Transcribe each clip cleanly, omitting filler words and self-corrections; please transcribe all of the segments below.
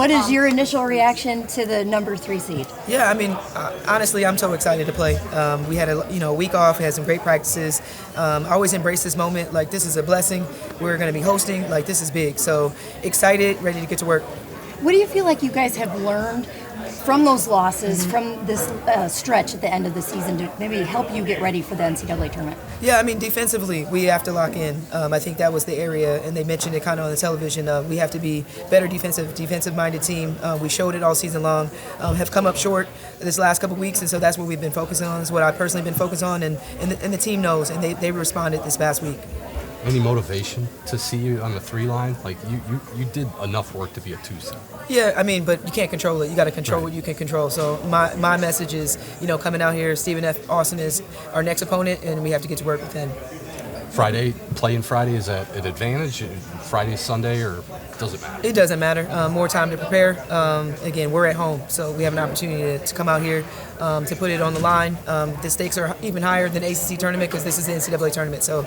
What is your initial reaction to the number 3 seed? Yeah, I mean, honestly, I'm so excited to play. We had a week off, had some great practices. I always embrace this moment like this is a blessing. We're going to be hosting, like this is big. So excited, ready to get to work. What do you feel like you guys have learned from those losses, from this stretch at the end of the season to maybe help you get ready for the NCAA tournament? Yeah, I mean, defensively, we have to lock in. I think that was the area, and they mentioned it kind of on the television. We have to be better defensive-minded team. We showed it all season long, have come up short this last couple weeks, and so that's what we've been focusing on. It's what I've personally been focused on, and the team knows, and they responded this past week. Any motivation to see you on the 3 line? Like you did enough work to be a 2 seed. Yeah, I mean, but you can't control it. You got to control what you can control. So my message is, coming out here, Stephen F. Austin is our next opponent, and we have to get to work with him. Playing Friday, is that an advantage? Friday, Sunday, or does it matter? It doesn't matter. More time to prepare. Again, we're at home, so we have an opportunity to come out here to put it on the line. The stakes are even higher than the ACC tournament because this is the NCAA tournament. So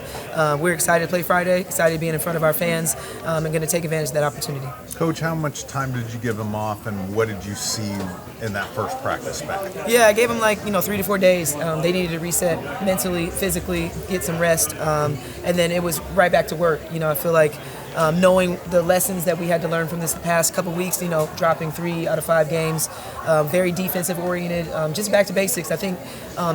we're excited to play Friday, excited to be in front of our fans, and going to take advantage of that opportunity. Coach, how much time did you give them off, and what did you see in that first practice back? Yeah, I gave them 3 to 4 days. They needed to reset mentally, physically, get some rest, and then it was right back to work. I feel like knowing the lessons that we had to learn from this past couple weeks, dropping 3 out of 5 games, very defensive oriented, just back to basics. I think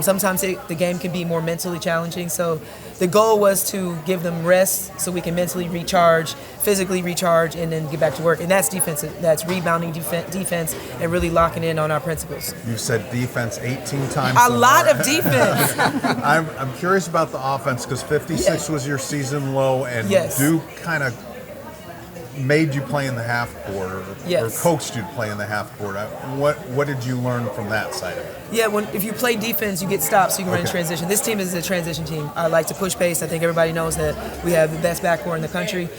sometimes the game can be more mentally challenging. So the goal was to give them rest so we can mentally recharge, physically recharge, and then get back to work. And that's defensive. That's rebounding defense and really locking in on our principles. You said defense 18 times. A lot of defense. I'm curious about the offense because 56 was your season low, and Duke kind of made you play in the half court, or coached you to play in the half court. What did you learn from that side of it? Yeah, if you play defense, you get stops, so you can run in transition. This team is a transition team. I like to push pace. I think everybody knows that we have the best backcourt in the country.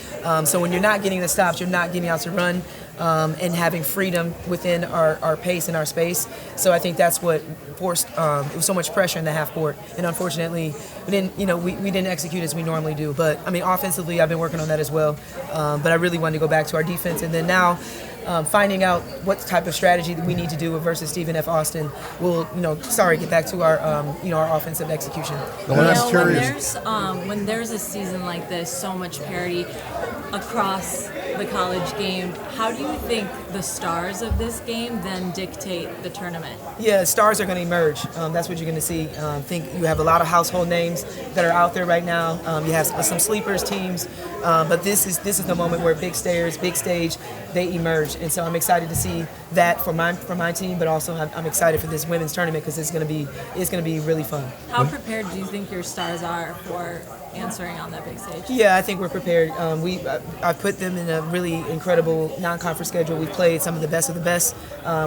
So when you're not getting the stops, you're not getting out to run and having freedom within our pace and our space. So I think that's what forced. It was so much pressure in the half court, and unfortunately, we didn't execute as we normally do. But I mean, offensively, I've been working on that as well. But I really wanted to go back to our defense, and then now. Finding out what type of strategy that we need to do versus Stephen F. Austin will, get back to our, our offensive execution. When there's a season like this, so much parity across the college game, how do you think the stars of this game then dictate the tournament? Yeah, stars are going to emerge. That's what you're going to see. I think you have a lot of household names that are out there right now. You have some sleepers teams, but this is the moment where big stage, they emerge. And so I'm excited to see that for my team, but also I'm excited for this women's tournament because it's going to be really fun. How prepared do you think your stars are for answering on that big stage? Yeah, I think we're prepared. I put them in a really incredible non-conference schedule. We've played some of the best.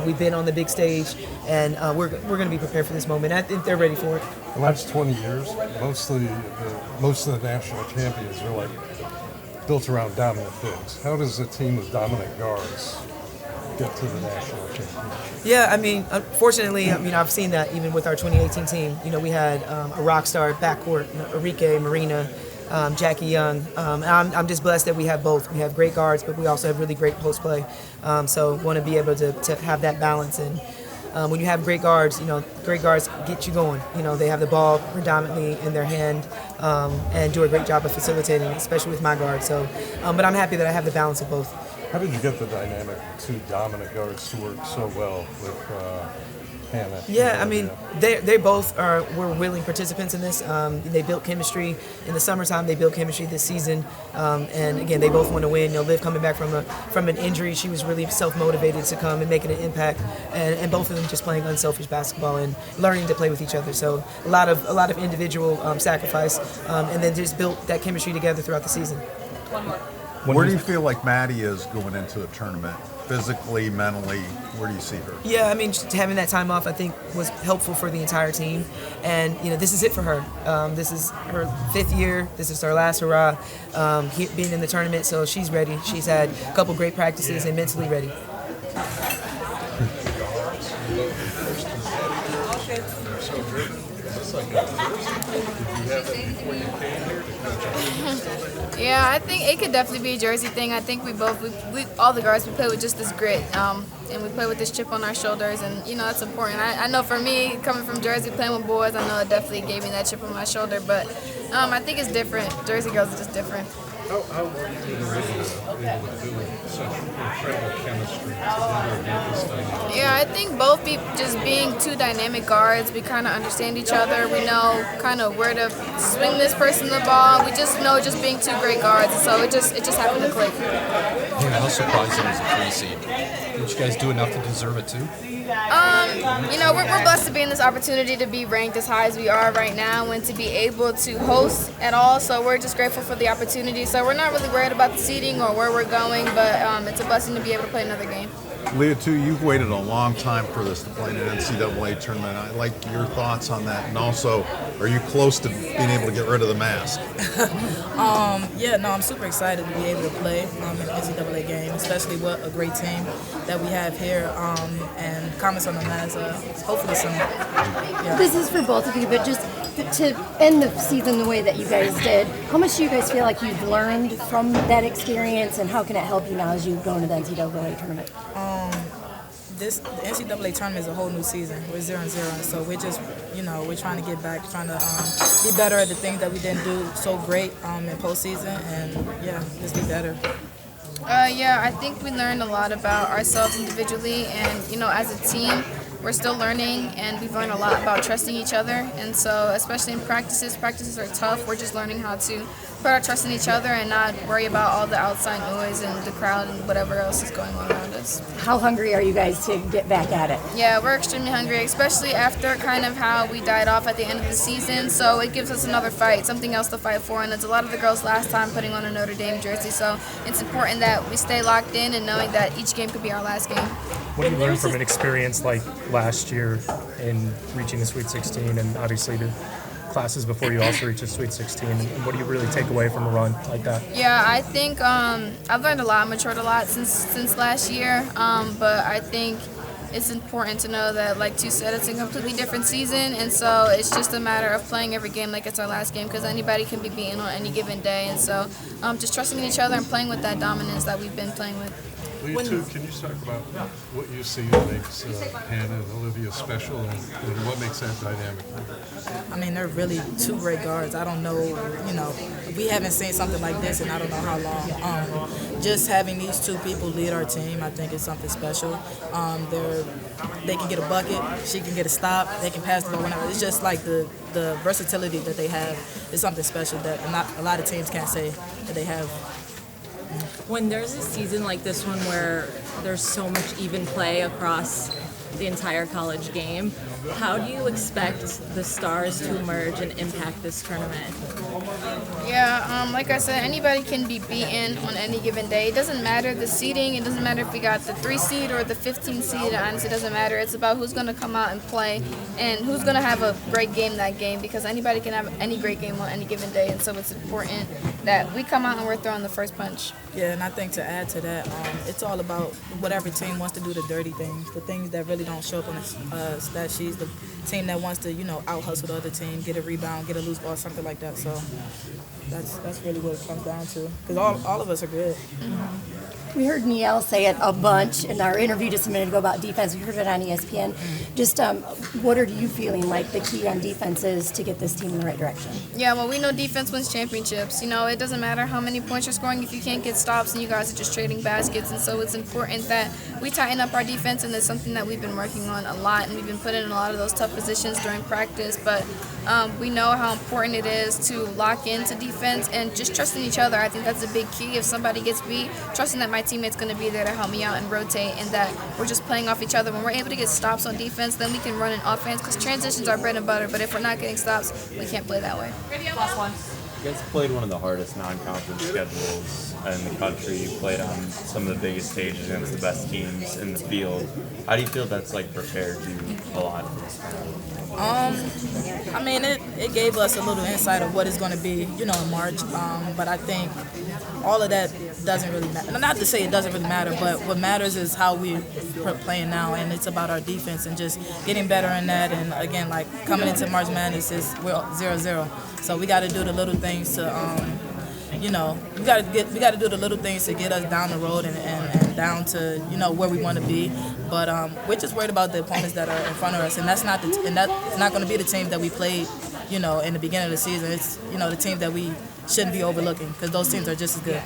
We've been on the big stage, and we're going to be prepared for this moment. I think they're ready for it. The last 20 years, most of the national champions are like built around dominant bigs. How does a team with dominant guards get to the national championship? Yeah, I mean, unfortunately, I've seen that even with our 2018 team. We had a rock star backcourt, Enrique, Marina, Jackie Young. I'm just blessed that we have both. We have great guards, but we also have really great post play. So want to be able to have that balance. And when you have great guards get you going. They have the ball predominantly in their hand and do a great job of facilitating, especially with my guard. So, but I'm happy that I have the balance of both. How did you get the dynamic of 2 dominant guards to work so well with Hannah? Yeah, I mean, they both were willing participants in this. They built chemistry in the summertime. They built chemistry this season, and again, they both want to win. Liv coming back from an injury, she was really self-motivated to come and making an impact, and both of them just playing unselfish basketball and learning to play with each other. So a lot of individual sacrifice, and then just built that chemistry together throughout the season. One more. Where do you feel like Maddie is going into the tournament? Physically, mentally, where do you see her? Yeah, I mean, just having that time off, I think, was helpful for the entire team. And, this is it for her. This is her 5th year. This is her last hurrah being in the tournament. So she's ready. She's had a couple great practices and mentally ready. this like a jersey? Did you have that before you came here to kind of Yeah, I think it could definitely be a jersey thing. I think we all the guards, we play with just this grit, and we play with this chip on our shoulders, and you know that's important. I know for me, coming from Jersey, playing with boys, I know it definitely gave me that chip on my shoulder. But I think it's different. Jersey girls are just different. How were you able to do such incredible chemistry together against this dynamic? Yeah, I think both just being two dynamic guards, we kind of understand each other. We know kind of where to swing this person the ball. We just know just being two great guards, so it just happened to click. Yeah, how surprising was the 3 seed? Did you guys do enough to deserve it too? You know, we're blessed to be in this opportunity to be ranked as high as we are right now and to be able to host at all. So we're just grateful for the opportunity. So we're not really worried about the seeding or where we're going, but it's a blessing to be able to play another game. Leah, too, you've waited a long time for this to play in an NCAA tournament. I'd like your thoughts on that. And also, are you close to being able to get rid of the mask? I'm super excited to be able to play in an NCAA game, especially with a great team that we have here. And comments on the mask, hopefully soon. Yeah. This is for both of you, but just to end the season the way that you guys did, how much do you guys feel like you've learned from that experience, and how can it help you now as you go into the NCAA tournament? The NCAA tournament is a whole new season. We're 0-0, so we're just, we're trying to get back, trying to be better at the things that we didn't do so great in postseason, and just be better. I think we learned a lot about ourselves individually, and as a team, we're still learning, and we've learned a lot about trusting each other. And so, especially in practices are tough. We're just learning how to put our trust in each other and not worry about all the outside noise and the crowd and whatever else is going on around us. How hungry are you guys to get back at it? Yeah, we're extremely hungry, especially after kind of how we died off at the end of the season. So it gives us another fight, something else to fight for. And it's a lot of the girls last time putting on a Notre Dame jersey. So it's important that we stay locked in and knowing that each game could be our last game. What do you learn from an experience like last year in reaching the Sweet 16 and obviously the classes before you also reach the Sweet 16? And what do you really take away from a run like that? Yeah, I think I've learned a lot, matured a lot since last year. But I think it's important to know that, like Tu said, it's a completely different season. And so it's just a matter of playing every game like it's our last game, because anybody can be beaten on any given day. And so just trusting in each other and playing with that dominance that we've been playing with. You two, can you talk about what you see that makes Hannah and Olivia special, and what makes that dynamic? I mean, they're really two great guards. I don't know, we haven't seen something like this in I don't know how long. Just having these two people lead our team, I think is something special. They can get a bucket, she can get a stop, they can pass the ball whenever. It's just like the versatility that they have is something special that not a lot of teams can't say that they have. When there's a season like this one where there's so much even play across the entire college game, how do you expect the stars to emerge and impact this tournament? Yeah, like I said, anybody can be beaten on any given day. It doesn't matter the seeding. It doesn't matter if we got the 3 seed or the 15 seed. It honestly doesn't matter. It's about who's going to come out and play and who's going to have a great game that game, because anybody can have any great game on any given day. And so it's important that we come out and we're throwing the first punch. Yeah, and I think to add to that, it's all about whatever team wants to do the dirty things, the things that really don't show up on the stat sheets, the team that wants to, out-hustle the other team, get a rebound, get a loose ball, something like that. So that's really what it comes down to, because all of us are good. Mm-hmm. We heard Niall say it a bunch in our interview just a minute ago about defense. We heard it on ESPN. Just what are you feeling like the key on defense is to get this team in the right direction? Yeah, well, we know defense wins championships. It doesn't matter how many points you're scoring if you can't get stops and you guys are just trading baskets. And so it's important that we tighten up our defense, and it's something that we've been working on a lot, and we've been put in a lot of those tough positions during practice. But we know how important it is to lock into defense and just trusting each other. I think that's a big key. If somebody gets beat, trusting that my teammate's going to be there to help me out and rotate, and that we're just playing off each other. When we're able to get stops on defense, then we can run an offense, because transitions are bread and butter. But if we're not getting stops, we can't play that way. Last one. You guys played one of the hardest non-conference schedules in the country. You played on some of the biggest stages against the best teams in the field. How do you feel that's prepared you a lot for this time? I mean, it gave us a little insight of what it's going to be, in March. But I think all of that doesn't really matter. Not to say it doesn't really matter, but what matters is how we're playing now, and it's about our defense and just getting better in that. And again, like coming into March Madness, we're 0-0, so we got to do the little things to, we got to do the little things to get us down the road and down to where we want to be. But we're just worried about the opponents that are in front of us, and that's not going to be the team that we played, in the beginning of the season. It's the team that we shouldn't be overlooking because those teams are just as good.